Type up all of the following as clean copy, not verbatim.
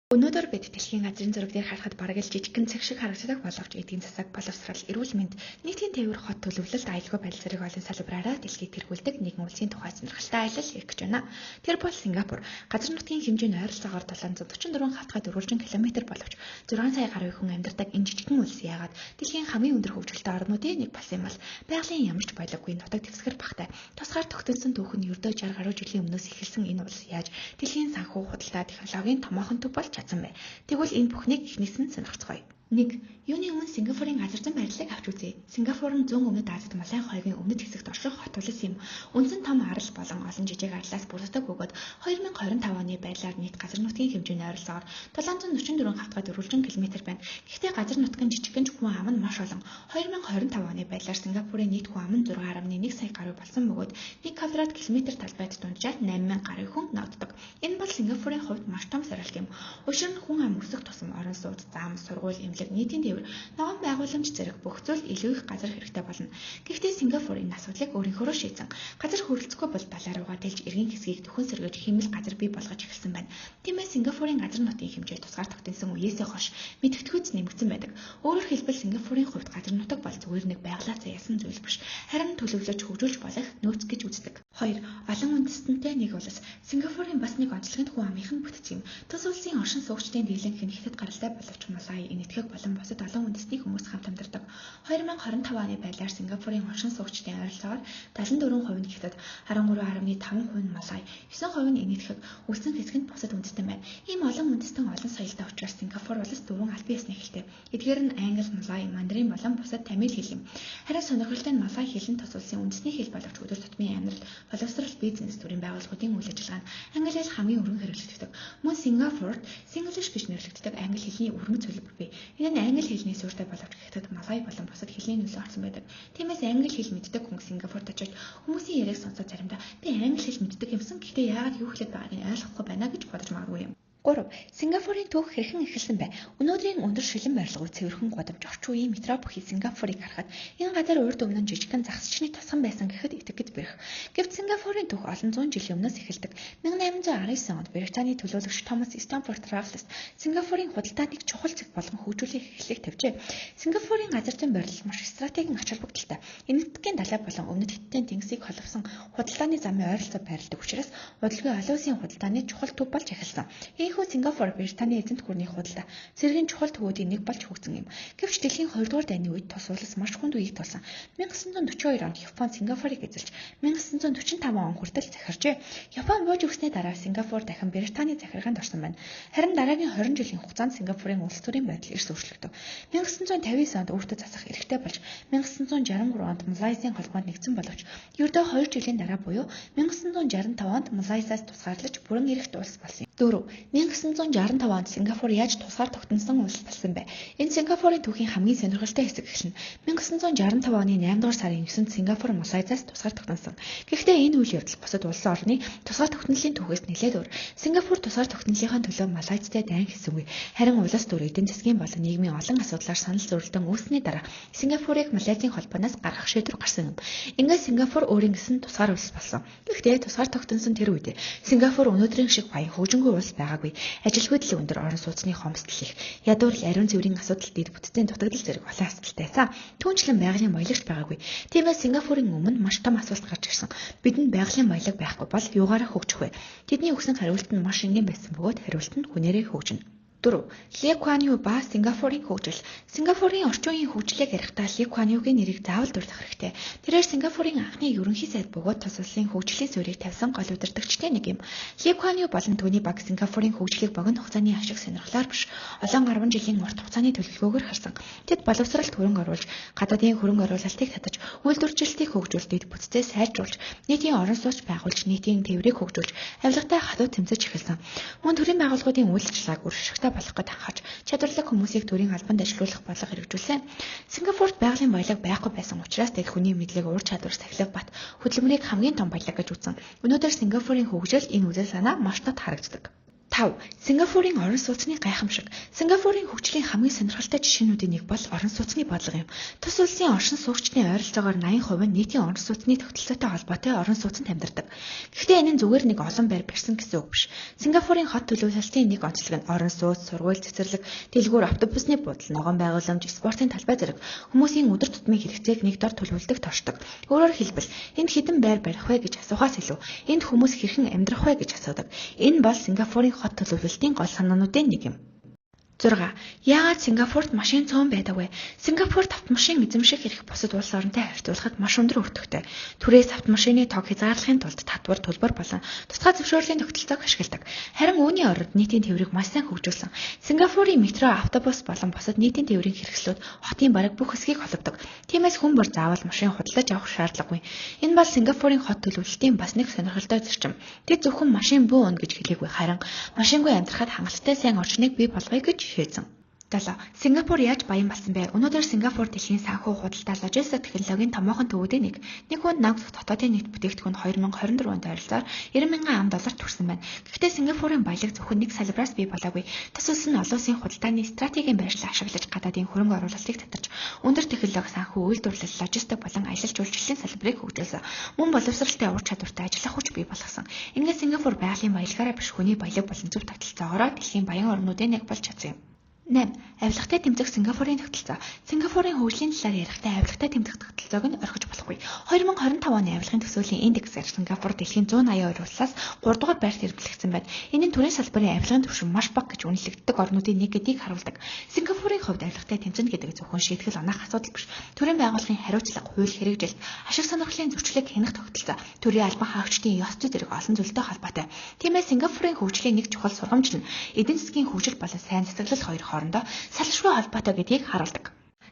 Өнөөдөр бид дэлхийн газрын зураг дээр харахад бараг л жижигхэн цаг шиг харагддаг боловч эдийн засаг, боловсрол, эрүүл мэнд, нийтийн тээвэр, хот төлөвлөлт, аюулгүй байдал зэрэг олон салбараараа дэлхийд тэргүүлдэг нэгэн улсын тухай сонирхолтой аялал хийх гэж байна. Тэр бол Сингапур. Газар нутгийн хэмжээ нь ойролцоогоор 744 хавтгай дөрвөлжин км боловч 6 сая гаруй хүн амьдардаг энэ жижигхэн улс яагаад дэлхийн хамгийн өндөр хөгжилтэй орнуудын нэг болсон юм бол байгалийн ямар ч баялаггүй нутаг дэвсгэр багтай. Тусгаар тогтсон түүх нь ердөө 60 гаруй жилийн өмнөөс эхэлсэн энэ улс яаж дэлхийн санхүү худалдаа технологийн томоохон төв болж чадсан бэ? Тэгвэл энэ бүхнийг эхнээс нь сонирхцгоё. 1. Юуны өмнө Сингапурын газар зам байрлалыг авч үзье. Сингапур нь зүүн өмнөд Азид Малайн хойгийн өмнөд хэсэгт орших хот улс юм. Үндсэн том арал болон олон жижиг арлаас бүрддэг бөгөөд 2025 оны байдлаар нийт газар нутгийн хэмжээ нь ойролцоогоор 744 хавтгай дөрвөлжин км байна. Гэхдээ газар нутгийн жижигхэн хүн ам нь маш олон. 2025 оны байдлаар Сингапурын нийт хүн ам нь 6.1 сая гаруй болсон бөгөөд 1 квадрат километр талбайд дунджаар 8000 гаруй хүн ногддог. Энэ бол Сингапурын хувьд маш том сорилт юм. Учир нь хүн ам өсөх тусам орон сууц, зам, сургууль, нийтийн тээвэр, ногоон байгууламж зэрэг бүх зүйл илүү их газар хэрэгтэй болно. Гэхдээ Сингапур энэ асуудлыг өөрийнхөө шийдсэн. Газар хөрөлцөхгүй бол далай руугаа дэлж эргийн хэсгийг төхөн сэргэж хэмэл газар бий болгож эхэлсэн байна. Тиймээс Сингапурын газар нутгийн хэмжээ тусгаар тогтсон үеэсээ хойш мэдгэдэггүйц нэмэгдсэн байдаг. Өөрөөр хэлбэл Сингапурын хувьд газар нутаг бол зүгээр нэг байгалаа заяасан зүйл биш. Харин төлөвлөж хөгжүүлж болох нөөц гэж үздэг. 2. Олон үндэстэнтэй нэг улс. Сингапурын бас нэг онцлогт хүн амынхан бүтц юм. Тус улсын оршин суугчдын дийлэнх нь хятад гаралтай боловч Малай, энэтхэг болон бусад олон үндэстний хүмүүс хамт амьдардаг. 2025 оны байдлаар Сингапурын оршин суугчдын ойролцоогоор 74% нь хятад, 13.5% нь Малай, 9% нь энэтхэг, үлсэн хэсэг нь бусад үндэстэн байна. Ийм олон үндэстэн олон соёлтой учраас Сингапур улс дөрвөн албан ёсны хэлтэй. Эдгээр нь англи, малай, мандарин болон бусад тамил хэл юм. Харин сонирхолтой нь малай хэл нь тус улсын үндэсний хэл боловч өдөр тутмын амьдрал, боловсрол, бизнес төрлийн байгууллагуудын үйл ажиллагаанд англи хэл хамгийн өргөн хэрэглэгддэг. Мөн Сингапурт Singlish гэж нэрлэгддэг англи хэлний өргөн төлбөр бий. Энэ нь англи хэлний суурьтай боловч хятад, малай болон бусад хэлний нөлөө орсон байдаг. Тиймээс англи хэл мэддэг хүн Сингапурт очиж хүмүүсийн яриаг сонсоод заримдаа би англи хэл мэддэг юмсан гэхдээ яагаад юу хэлээд байгааг нь ойлгохгүй байна гэж бодож магадгүй юм. 3. Сингапурын түүх хэрхэн эхэлсэн бэ? Өнөөдрийн өндөр шилэн барилгын цэвэрхэн гудамж орчин үеийн метро бүхий Сингапурыг харахад энэ газар урд өмнө нь жижигхэн загасчны тосгон байсан гэхэд итгэхэд бэрх. Гэвч Сингапурын түүх олон зуун жилийн өмнөөс эхэлдэг. 1819 онд Британий төлөөлөгч Томас Стамфорд Рафлс Сингапурын худалдааныг чухал зэг болгон хөгжүүлэх эхлэлийг тавьжээ. Сингапурын газар зам барилал маш стратегийн ач холбогдолтой. Энэтхэгийн далай болон өмнөд Хятадын тэнгисийг холбосон худалдааны замын ойролцоо байрладаг учраас удалгүй олон улсын худалдааны чухал төв болж эхэлсэн. Ийхүү Сингапур Британий эзэнт гүрний худалдаа цэргийн чухал төвүүдийн нэг болж хөгжсөн юм. Гэвч дэлхийн 2 дугаар дайны үед тус улс маш хүнд үеийг тулсан. 1942 онд Япон Сингапурыг эзэлж 1945 он хүртэл захиржээ. Япон бууж өгснээ дараа Сингапур дахин Британий захиргаанд орсон байна. Харин дараагийн 20 жилийн хугацаанд Сингапурын улс төрийн байдал эрс өөрчлөгдөв. 1959 онд өөртөө засах эрхтэй болж 1963 онд Малайзийн холбоонд нэгдсэн боловч ердөө 2 жилийн дараа буюу 1965 онд Малайзаас тусгаарлаж бүрэн эрхт улс болсон. 4. 1965 онд Сингапур яаж тусгаар тогтносон улс болсон бэ? Энэ Сингапурын түүхийн хамгийн сонирхолтой хэсэг эхэлнэ. 1965 оны 8 дугаар сарын 9-нд Сингапур Малайзаас тусгаар тогтносон. Гэхдээ энэ үйл явдал бусад улсын орны тусгаар тогтнолын түүхээс нэлээд өөр. Сингапур тусгаар тогтнолынхаа төлөө Малайзтай дайн хийсэнгүй. Харин улс төр эдийн засгийн болон нийгмийн олон асуудлаар санал зөрөлдөн үүснээ дараа Сингапурыг Малайзийн холбооноос гаргах шийдвэр гарсан юм. Ингээд Сингапур өөрийн гэсэн тусгаар улс болсон. Гэхдээ тусгаар тогтносон тэр үед Сингапур өнөөдрийн шиг баян хөгжингүй улс байгаагүй. Ажилгүй дэлхийн өндөр орон сууцны хомсдол их, ядуурл ариун цэврийн асуудал дэд бүтцийн дутагдал зэрэг олон асуудалтайсан. Түүнчлэн байгалийн баялагч байгаагүй. Тиймээс Сингапурын өмнө маш том асуулт гарч ирсэн. Бидэнд байгалийн баялаг байхгүй бол юугаараа хөгжих вэ? Тэдний өгсөн хариулт нь маш энгийн байсан бөгөөд хариулт нь хүнээрээ хөгжинэ. 4. Ли Куан Ю ба Сингапурын хөгжил. Сингапурын орчин үеийн хөгжлийг ярихдаа Ли Куан Югийн нэрийг заавал дурдах хэрэгтэй. Тэрээр Сингапурын анхны ерөнхий сайд бөгөөд тус улсын хөгжлийн суурийг тавьсан гол удирдагчдын нэг юм. Ли Куан Ю болон түүний баг Сингапурын хөгжлийг богино хугацааны ашиг сонирхлоор биш, олон 10 жилийн урт хугацааны төлөвлөгөөгөөр харсан. Тэд боловсролд хөрөнгө оруулж, гадаадын хөрөнгө оруулалтыг татаж, үйлдвэржилтийг хөгжүүлж, бүтцээ сайжруулж, нийтийн орон сууц байгуулж, нийтийн тээврийг хөгжүүлж, авилгатай хадуу тэмцэж эхэлсэн. Мөн төрийн байгууллагуудын үйлчлэгийг үржигтэй болох гэж анхаарч чадварлаг хүмүүсийг төрийн албанд ажилуулах болго хэрэгжүүлсэн. Сингапурт байгалийн баялаг байхгүй байсан учраас тэд хүний мэдлэг, ур чадвар, сахилга бат хөдөлмөрийг хамгийн том баялаг гэж үзсэн. Өнөөдөр Сингапурын хөгжил энэ үзэл санаа маш тод харагддаг. 5. Сингапурын орон сууцны гайхамшиг. Сингапурын хөгжлийн хамгийн сонирхолтой жишээнүүдийн нэг бол орон сууцны бодлого юм. Тус улсын оршин суугчдын ойролцоогоор 80% нь нийтийн орон сууцны тогтолцоотой холбоотой орон сууцнд амьдардаг. Гэхдээ энэ нь зүгээр нэг олон байр барьсан гэсэн үг биш. Сингапурын хот төлөвлөлтийн нэг онцлог нь орон сууц, сургууль, цэцэрлэг, дэлгүүр, автобусны буудал, ногоон байгууламж, спортын талбай зэрэг хүмүүсийн өдөр тутмын хэрэгцээг нэг дор төлөвлөдөг торшдог. Өөрөөр хэлбэл энд хэдэн байр барих вэ гэж асуухаас илүү энд хүмүүс хэрхэн амьдрах вэ гэж асуудаг. Энэ бол Сингапурын хот төлөвлөлтийн гол санаануудын нэг юм. 6. Яагаад Сингапурт машин цөөн байдаг вэ? Сингапурт автомашин эзэмших эрх бусад улс оронтой харьцуулахад маш өндөр өртөгтэй. Түрээс автомашины тог хязгаарлахын тулд татвар, төлбөр болон тусгай зөвшөөрлийн тогтолцоог ашигладаг. Харин үүний оронд нийтийн тээврийг маш сайн хөгжүүлсэн. Сингапурын метро, автобус болон бусад нийтийн тээврийн хэрэгслүүд хотын бараг бүх хэсгийг холбодог. Тиймээс хүн бүр заавал машин худалдаж авах шаардлагагүй. Энэ бол Сингапурын хот төлөвлөлтийн бас нэг сонирхолтой зарчим. Тэд зөвхөн машин бүү өнө гэж хэлээгүй, харин машингүй амьдрахад хангалттай сайн орчныг бий болгоё гэж хэлсэн. 7. Сингапур яаж баян болсон бэ? Өнөөдөр Сингапур дэлхийн санхүү, худалдаа, ложистик технологийн томоохон төвүүдийн нэг. Нэг хүнд нагд дотоодын нийт бүтээгдэхүүн 2024 онд ойролцоогоор 90,000 $90 төрсөн байна. Гэхдээ Сингапурын баялаг зөвхөн нэг салбараас бий болоогүй. Тус улс нь олон улсын худалдааны стратегийн байршлыг ашиглаж гадаадын хөрөнгө оруулалтыг татарч, өндөр технологи, санхүү, үйлдвэрлэл, ложистик болон аялал жуулчлалын салбарыг хөгжүүлсэн. Мөн боловсралтай ур чадвартай ажиллах хүч бий болгосон. Ингээд Сингапур байгалийн баялагаараа биш, хүний баялаг болон зөв тогтолцоогоор дэлхийн баян орнуудын нэг болж чадсан юм. 8. Авилгатай тэмцэх Сингапурын тогтолцоо. Сингапурын хөгжлийн талаар ярихдаа авилгатай тэмцэх тогтолцоог нь орхиж болохгүй. 2025 оны авилгын төсөөлийн индексээр Сингапур дэлхийн 182 улсаас 3 дугаар байрт эргэлзсэн байна. Энэ нь төрийн салбарын авилгын түвшин маш бага гэж үнэлэгддэг орнуудын нэг гэдгийг харуулдаг. Сингапурын хувьд авилгатай тэмцэнэ гэдэг зөвхөн шийтгэл унаах асуудал биш. Төрийн байгууллагын хариуцлага, хууль хэрэгжилт, ашиг сонирхлын зөрчлийг хянах тогтолцоо, төрийн албан хаагчдын ёс зүй зэрэг олон зүйлтэй холбоотой. Тиймээс Сингапурын хөгжлийн нэг чухал сургамж нь эдийн засгийн хөгжил болон сайн цэцэглэл хоёр хоорондоо салшгүй холбоотой гэдгийг харуулдаг.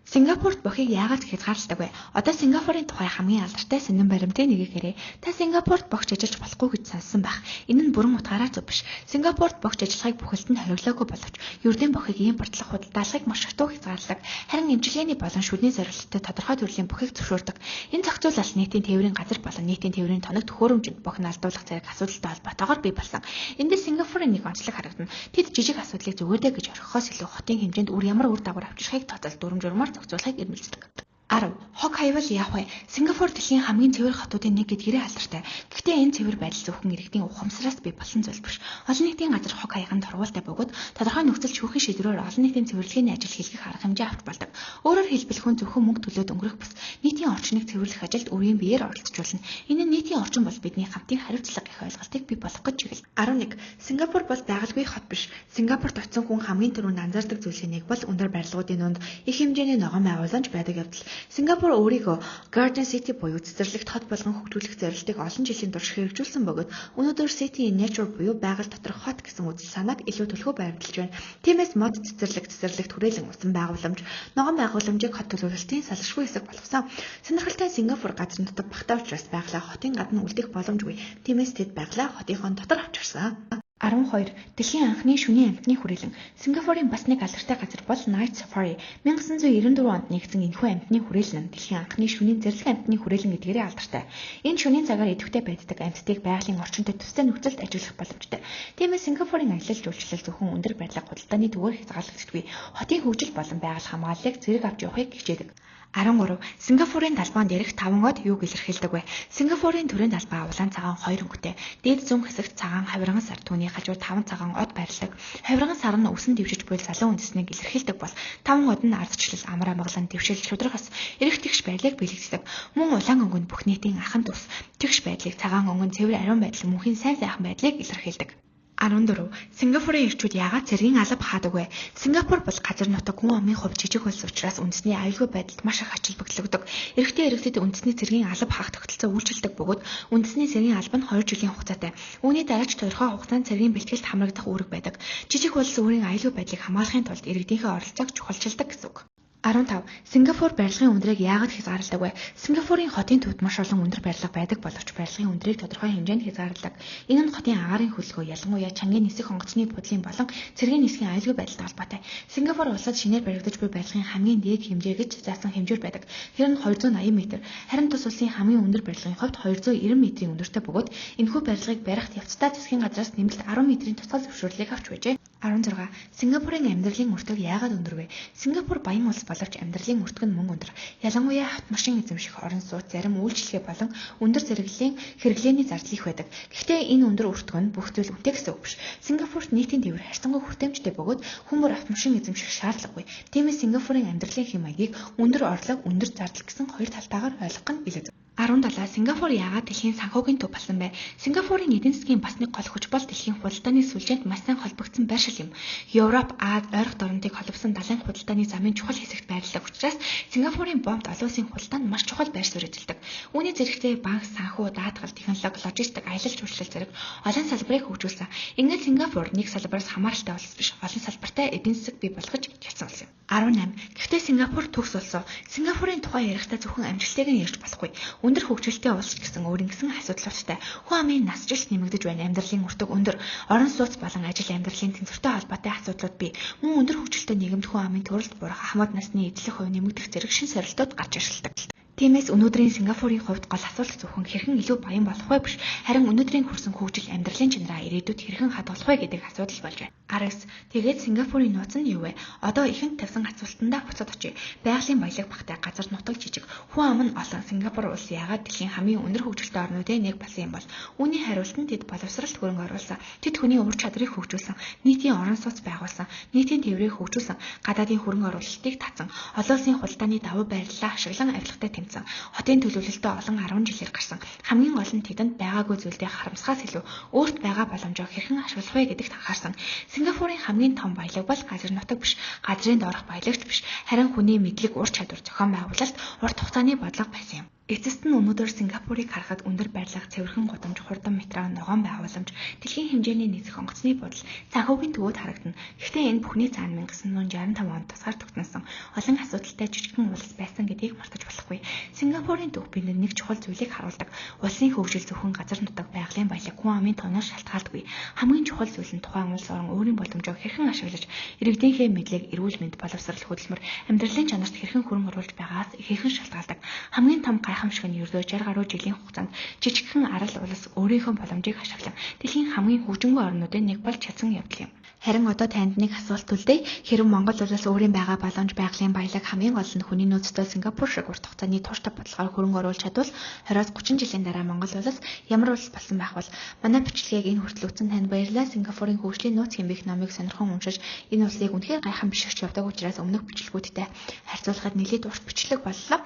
Сингапурт бохыг яагаад хязгаарлалдаг вэ? Одоо Сингапурын тухай хамгийн алдартай сонин баримтын нэгийг хэрэг. Та Сингапурт богч ажиллаж болохгүй гэж сонссон байх. Энэ нь бүрэн утгаараа зөв биш. Сингапурт богч ажиллахыг бүхэлд нь хориглоогүй боловч ердийн бохыг импортлох худалдаалгыг маш хатуу хязгаарладаг. Харин эмчилгээний болон шүдний зорилттой тодорхой төрлийн бохыг зөвшөөрдөг. Энэ зохицуулалт нийтийн тээврийн газар болон нийтийн тээврийн тоног төхөөрөмжөнд бох нь алдуулах зэрэг асуудалтай холбоотойгоор бий болсон. Эндээс Сингапурын нэг онцлог харагдана. Тэд жижиг асуудлыг зүгээдэ гэж орхихоос илүү хотын хэмжээнд ямар үр дагавар авчрахыг тооцоол дүрм журмаар зохицуулахыг эрмэлздэг. 10. Хог хаявал яах вэ? Сингапур дэлхийн хамгийн цэвэр хотуудын нэг гэдгээрээ алдартай. Гэхдээ энэ цэвэр байдал зөвхөн иргэдийн ухамсараас бий болсон зүйл биш. Олон нийтийн газар хог хаяганд тургуултай бөгөөд тодорхой нөхцөл шүүхийн шийдвэрээр олон нийтийн цэвэрлэгийн ажил хийх арга хэмжээ авч болдог. Өөрөөр хэлбэл хүн зөвхөн мөнгө төлөөд өнгөрөх бус нийтийн орчныг цэвэрлэх ажилд өөрийн биеэр оролцуулна. Энэ нь нийтийн орчин бол бидний хамтын хариуцлага гэх ойлголтыг бий болгох гэж чиглэл. 11. Сингапур бол байгалгүй хот биш. Сингапурт очсон хүн хамгийн түрүүнд анзаардаг зүйлийн нэг бол өндөр барилгуудын дунд их хэмжээний ногоон байгууламж байдаг явдал. Сингапур өөрийгөө Garden City буюу цэцэрлэгт хот болгон хөгжүүлэх зорилтыг олон жилийн турш хэрэгжүүлсэн бөгөөд өнөөдөр City in Nature буюу байгаль доторх хот гэсэн үзэл санааг илүү төлхөө байрлуулж байна. Тиймээс мод цэцэрлэгт хүрээлэн усан байгууламж, ногоон байгууламжийг хот төлөвлөлтийн салшгүй хэсэг болгосон. Сонирхолтой Сингапур газар нутаг багтаа учраас байгалаа хотын гадна үлдэх боломжгүй. Тиймээс тэд байгалаа хотынхон дотор авчирсан. 12. Дэлхийн анхны шөнийн амьтны хүрээлэн. Сингапурын бас нэг алдартай газар бол Night Safari. 1994 онд нэгдсэн энэхүү амьтны хүрээлэн нь дэлхийн анхны шөнийн зэрлэг амьтны хүрээлэн гэдгээрээ алдартай. Энэ шөнийн цагаар идэвхтэй байдаг амьтдыг байгалийн орчинтой төстэй нөхцөлд ажиллах боломжтой. Тиймээс Сингапурын аялал жуулчлал зөвхөн өндөр байрлал худалдааны түгээр хязгаарлагддаггүй. Хотын хөгжил болон байгаль хамгааллыг зэрэг авч явахыг хичээдэг. 13. Сингапурын талбайн дээрх 5 од юуг илэрхийлдэг вэ? Сингапурын төрийн талбай улаан цагаан 2 өнгөтэй. Дээд зүүн хэсэгт цагаан хавирган сар, түүний хажууд 5 цагаан од байрладаг. Хавирган сар нь үсэн дэвшиж буй залуу үндэснийг илэрхийлдэг бол 5 од нь ардчлал, амар амгалан, дэвшил, шударгас, эрэх тэгш байдлыг бэлэгддэг. Мөн улаан өнгө нь бүх нийтийн анхан тус, тэгш байдлыг, цагаан өнгө нь цэвэр ариун байдал, мөнхийн сайн сайхан байдлыг илэрхийлдэг. 14. Сингапурын ирчүүд яагаад цэргийн алба хаадаг вэ? Сингапур бол газар нутаг хүн амын хувьд жижиг улс учраас үндэсний аюулгүй байдалд маш их ачаал багтлагддаг. Эрэгтэй иргэдэд үндэсний цэргийн алба хаах тогтолцоо үйлчилдэг бөгөөд үндэсний цэргийн алба нь 2 жилийн хугацаатай. Үүний дараа ч тодорхой хугацаанд цэргийн бэлтгэлд хамрагдах үүрэг байдаг. Жижиг улс өөрийн аюулгүй байдлыг хамгаалахын тулд иргэдийнхээ оролцоог чухалчилдаг гэсэн үг. 15. Сингапур барилгын үндрийг яагаад хязгаарладаг вэ? Сингапурын хотын төвд маш олон өндөр барилга байдаг боловч барилгын үндрийг тодорхой хэмжээнд хязгаарладаг. Энэ нь хотын агаарын хөлгөө, ялангуяа чангийн нисэх онгоцны бодлын болон цэргийн нисхийн аюулгүй байдалтай холбоотой. Сингапур улсад шинээр баригдаж буй барилгын хамгийн дээд хэмжээ гэж заасан хэмжүүр байдаг. Тэр нь 280 м. Харин тус улсын хамгийн өндөр барилгын хувьд 290 м-ийн өндөртэй бөгөөд энэхүү барилгыг барихт явцдаа засгийн газраас нэмэлт 10 м-ийн тусгай зөвшөөрлийг авч байжээ. 16. Сингапурын амьдралын мөртөг яагаад өндөр вэ? Сингапур баян улс боловч амьдралын мөртөг нь мөн өндөр. Ялангуяа автомашин эзэмших, орон сууц, зарим үйлчлэгээ болон өндөр зэрэглэлийн хэрэглээний зардал их байдаг. Гэхдээ энэ өндөр өртөг нь бүх зүйл үнэтэй гэсэн үг биш. Сингапурт нийтийн тээвэр харьцангуй хүртээмжтэй бөгөөд хүн бүр автомашин эзэмших шаардлагагүй. Тиймээс Сингапурын амьдралын хэм маягийг өндөр орлого, өндөр зардал гэсэн хоёр талтайгаар ойлгох нь билээ. 17. Сингапур яагаад дэлхийн санхүүгийн төв болсон бэ? Сингапурын эдийн засгийн бас нэг гол хүч бол дэлхийн худалдааны сүлжээнд маш сайн холбогдсон байршил юм. Европ, Аз, ойрох орнуудыг холбосон далайн худалдааны замын чухал хэсэгт байрлах учраас Сингапурын бомбд олон улсын худалдаа нь маш чухал байр суурь эзэлдэг. Үүний зэрэгцээ банк, санхүү, даатгал, технологи, логистик, аялал жуулчлал зэрэг олон салбарыг хөгжүүлсэн. Ингээд Сингапур нэг салбараас хамааралтай улс биш, олон салбартай эдийн засаг бий болгож чадсан улс юм. 18. Гэхдээ Сингапур төгс улс. Сингапурын тухай ярихдаа зөвхөн амжилтыг нь ярьж болохгүй. Өндөр хөгжилтэй улс гэсэн өөрийн гэсэн асуудлуудтай. Хүн амын насжилт нэмэгдэж байна. Амьдралын өртөг өндөр. Орон сууц болон ажил амьдралын тэнцвэртэй холбоотой асуудлууд бий. Мөн өндөр хөгжилтэй нийгэмд хүн амын төрөлд бурах, ахмад насны эзлэх хувь нэмэгдэх зэрэг шин сорилтууд гарч иршилдэг. Тиймээс өнөөдрийн Сингапурын хувьд гол асуудал зөвхөн хэрхэн илүү баян болох вэ биш, харин өнөөдрийн хүрсэн хөгжил амьдралын чанараа ирээдүйд хэрхэн хадгалах вэ гэдэг асуудал болж байна. 19. Тэгээд Сингапурын нууц нь юу вэ? Одоо ихэнд тавьсан асуултандаа буцаад очие. Байгалийн баялаг багтай, газар нутаг жижиг, хүн ам нь олон. Сингапур улс яагаад дэлхийн хамгийн өндөр хөгжилтэй орнуудын нэг болсон юм бол? Үүний хариулт нь тэд боловсролт хөрөнгө оруулсан. Тэд хүний ур чадрыг хөгжүүлсэн, нийтийн орон сууц байгуулсан, нийтийн тээврийг хөгжүүлсэн, гадаадын хөрөнгө оруулалтыг татсан, олон улсын худалдааны давуу байрлалаа ашиглан авилгатай тэмцэн, хотын төлөвлөлтөд олон 10 жилээр гарсан. Хамгийн гол нь тэдэнд байгаагүй зүйлдээ харамсахаас илүү өөрт байгаа боломжоо хэрхэн ашиглах вэ гэдэгт анхаарсан. Сингапурын хамгийн том баялаг бол газар нутаг биш, газрын доорх баялагч биш, харин хүний мэдлэг, ур чадвар, зохион байгуулалт, урт хугацааны бодлого байсан юм. Эцэст нь өнөөдөр Сингапурыг харахад өндөр байрлах, цэвэрхэн гудамж, хурдан метро, ногоон байгууламж, дэлхийн хэмжээний нисэх онгоцны бодол, санхүүгийн төвүүд харагдана. Гэхдээ энэ бүхний цаана 1965 онд тусгаар тогтносон олон асуудалтай жижигхэн улс байсан гэдгийг мартаж болохгүй. Сингапурын төв бидэнд нэг чухал зүйлийг харуулдаг. Улсын хөгжил зөвхөн газар нутаг, байгалийн баялаг, хүн амын тоноош шалтгаалдаггүй. Хамгийн чухал зүйл нь тухайн улс орн өөрийн боломжоо хэрхэн ашиглаж, иргэдийнхээ мэдлэг, эрүүл мэнд, боловсрол, хөдөлмөр, амьдралын чанарт хэрхэн хөрөнгө оруулж байгаагаас ихээхэн шалтгаалдаг. Хамгийн том гайхамшиг нь ердөө 60 гаруй жилийн хугацаанд жижигхэн арал улс өөрийнхөө боломжийг ашиглан дэлхийн хамгийн хөгжингүй орнуудын нэг болж чадсан явдал юм. Харин одоо танд нэг асуулт үлдээ. Хэрэв Монгол улс өөрийн байгаа боломж, байгалийн баялаг хамгийн гол нь хүний нөөцтэй Сингапур шиг урт хугацааны тууштай бодлогоор хөрөнгө оруулж чадвал 20-30 жилийн дараа Монгол улс ямар улс болсон байх бол манай бичлэгийг энэ хүртэл үзсэн танд баярлалаа. Сингапурын хөгжлийн нууц хэмбэх номыг сонирхон уншиж энэ улсыг үнэхээр гайхамшигч явдаг учраас өмнөх бичлэгүүдтэй харьцуулахад нэлээд урт бичлэг боллоо.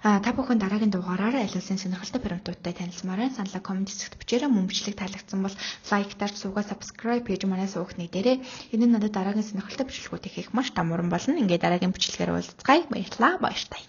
Та бүхэн дараагийн дугаараар аль улсын сонирхолтой баримтуудтай танилцмаараа саналаа комент хэсэгт бичээрэй. Мөн бичлэг таалагдсан бол лайк дарж суугаа subscribe пэйж манай суугт нэгдээрэй. Энэ нь надад дараагийн сонирхолтой бичлэгүүд хийх маш том уран болно. Ингээд дараагийн бичлэгээр уулзцгаая. Баярлалаа. Баяртай.